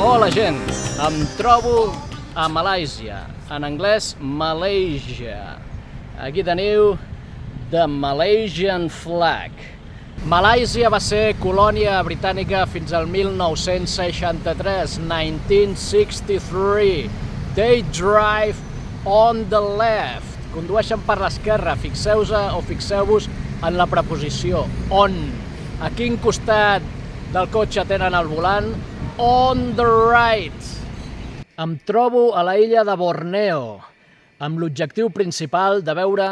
Hola gent, em trobo a Malàisia, en anglès Malaysia. Aquí teniu The Malaysian Flag. Malàisia va ser colònia britànica fins al 1963, 1963. They drive on the left. Condueixen per l'esquerra, fixeu-vos en la preposició on. A quin costat del cotxe tenen el volant? On the right. Em trobo a la illa de Borneo, amb l'objectiu principal de veure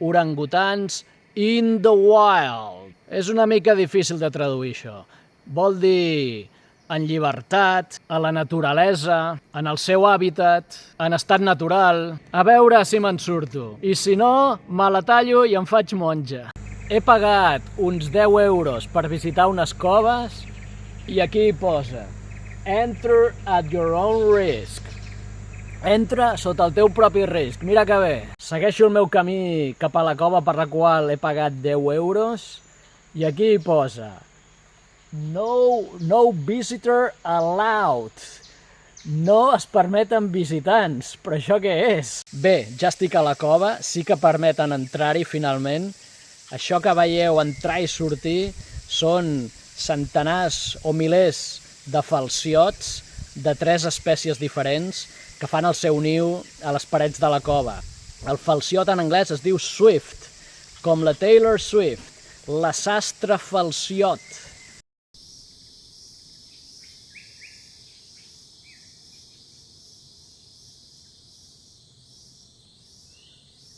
orangutans in the wild. És una mica difícil de traduir això. Vol dir en llibertat, a la naturalesa, en el seu hàbitat, en estat natural. A veure si me'n surto. I si no, me la tallo i em faig monja. He pagat uns 10 euros per visitar unes coves i aquí hi posa Enter at your own risk. Entra sota el teu propi risc. Mira que bé. Segueixo el meu camí cap a la cova per la qual he pagat 10 euros i aquí hi posa No visitor allowed. No es permeten visitants. Però això què és? Bé, ja estic a la cova, sí que permeten entrar-hi finalment. Això que veieu entrar i sortir són centenars o milers de falciots de 3 espècies diferents que fan el seu niu a les parets de la cova. El falciot en anglès es diu swift, com la Taylor Swift, la sastre falciot.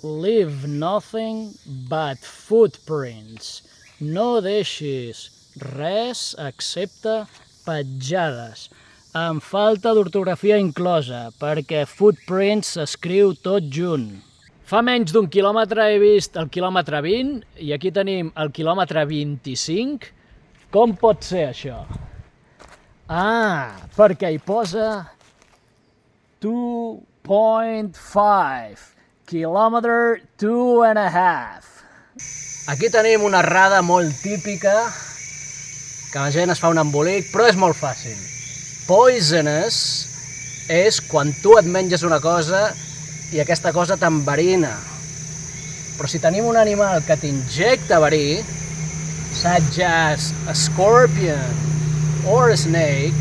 Leave nothing but footprints. No deixis res excepte petjades, amb falta d'ortografia inclosa, perquè footprints s'escriu tot junt. Fa menys d'un quilòmetre he vist el quilòmetre 20 i aquí tenim el quilòmetre 25. Com pot ser això? Ah, perquè hi posa 2.5, quilòmetre 2.5. Aquí tenim una errada molt típica que la gent es fa un embolic, però és molt fàcil. Poisonous és quan tu et menges una cosa i aquesta cosa t'enverina. Però si tenim un animal que t'injecta verí, such as a scorpion or a snake,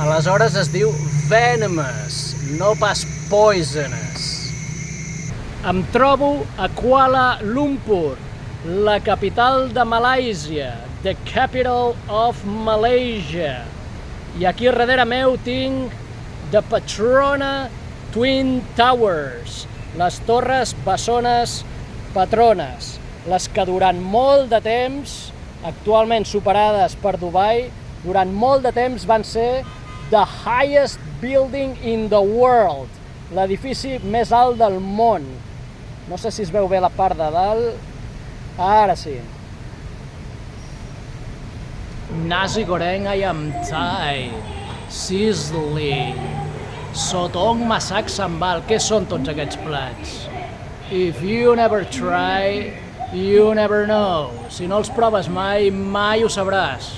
aleshores es diu venomous, no pas poisonous. Em trobo a Kuala Lumpur, la capital de Malàisia, the capital of Malaysia. I aquí darrere meu tinc The Petronas Twin Towers, les torres bessones patrones, les que durant molt de temps, actualment superades per Dubai, durant molt de temps van ser the highest building in the world, l'edifici més alt del món. No sé si es veu bé la part de dalt. Ara sí. Nasi goreng ayam thai, sizzling, sotong masak sambal. Què són tots aquests plats? If you never try, you never know. Si no els proves mai, mai ho sabràs.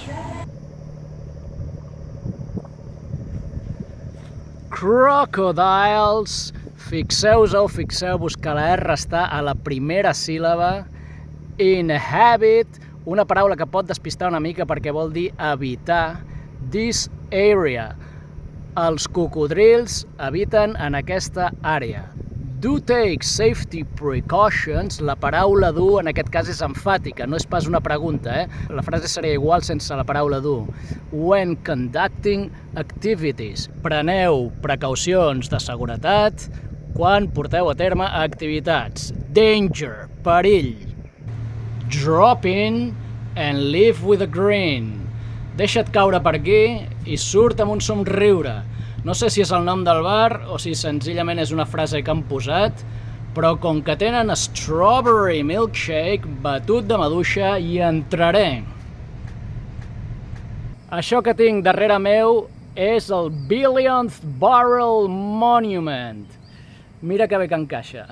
Crocodiles. Fixeu-vos que la R està a la primera síl·laba. Inhabit, una paraula que pot despistar una mica perquè vol dir habitar. This area. Els cocodrils habiten en aquesta àrea. Do take safety precautions. La paraula do en aquest cas és emfàtica, no és pas una pregunta, La frase seria igual sense la paraula do. When conducting activities. Preneu precaucions de seguretat quan porteu a terme activitats. Danger, perill. Drop in and live with a grin. Deixa't caure per aquí i surt amb un somriure. No sé si és el nom del bar o si senzillament és una frase que han posat, però com que tenen strawberry milkshake, batut de maduixa, hi entraré. Això que tinc darrere meu és el Billionth Barrel Monument. Mira que bé que encaixa.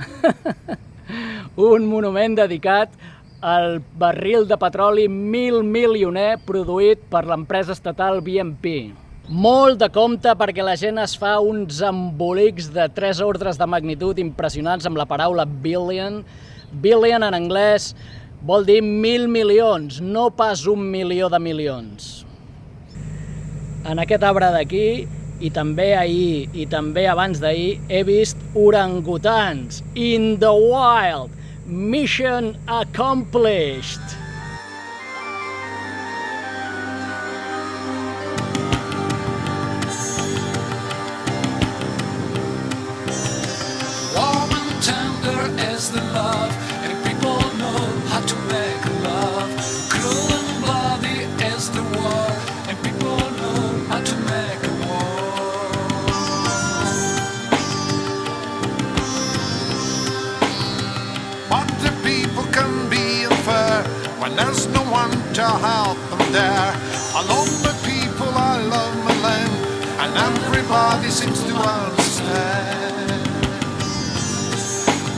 Un monument dedicat al barril de petroli 1000 milioner produït per l'empresa estatal BNP. Molt de compte perquè la gent es fa uns embolics de 3 ordres de magnitud impressionants amb la paraula billion. Billion en anglès vol dir 1.000 milions, no pas 1 milió de milions. En aquest arbre d'aquí, i també ahir i també abans d'ahir, he vist orangutans in the wild. Mission accomplished! The love, and people know how to make love. Cruel and bloody is the war, and people know how to make a war. But the people can be unfair when there's no one to help them there. I love my people, I love my land, and everybody seems to understand.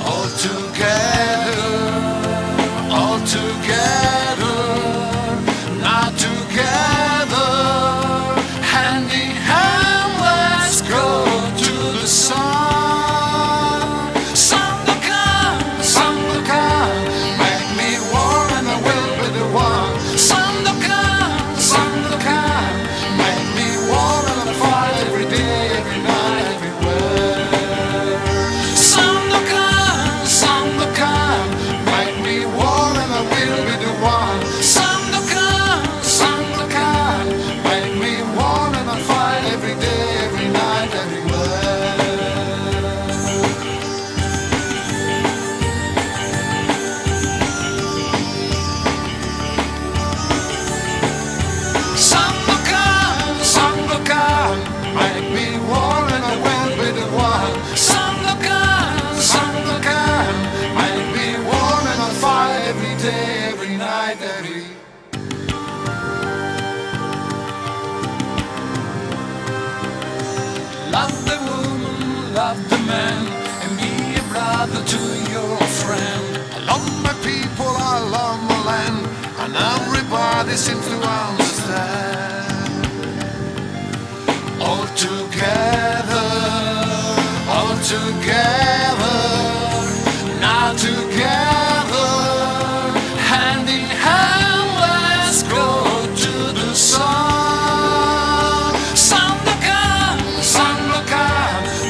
All together, not together, hand in hand, let's go to the sun. Sun will come, make me warm and I will be the one. Sun will come, make me warm and I'll fight every day, every night, everywhere. Sun will come, make me warm and I will be the one. Sun will come, make me warm and I'll fight every day, every night, everywhere. Sun will come, make me warm and I will be the one. Sun will come, make me warm and I'll fight every day, every night, every. Love the woman, love the man, and be a brother to your friend. I love my people, I love my land, and everybody seems to understand. All together, not together, hand in hand, let's go to the sun. Sun will come,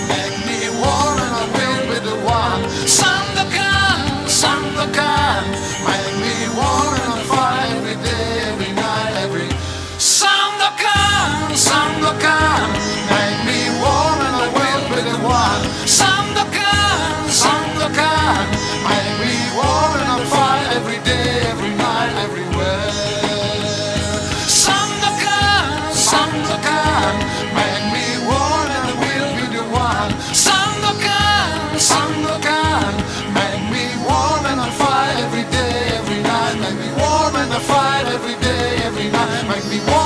make me warm and I will be the one. Sun will come, make me warm and I'll fight every day, every night, every. Sun will come, make me warm and I will be the one. Sun will come, make me warm and I'll fight every day, every night, everywhere. Sun will come, make me warm and I will be the one. Sun will come, make me warm and I'll fight every day, every night, make me warm and I'll fight every day, every night, make me warm.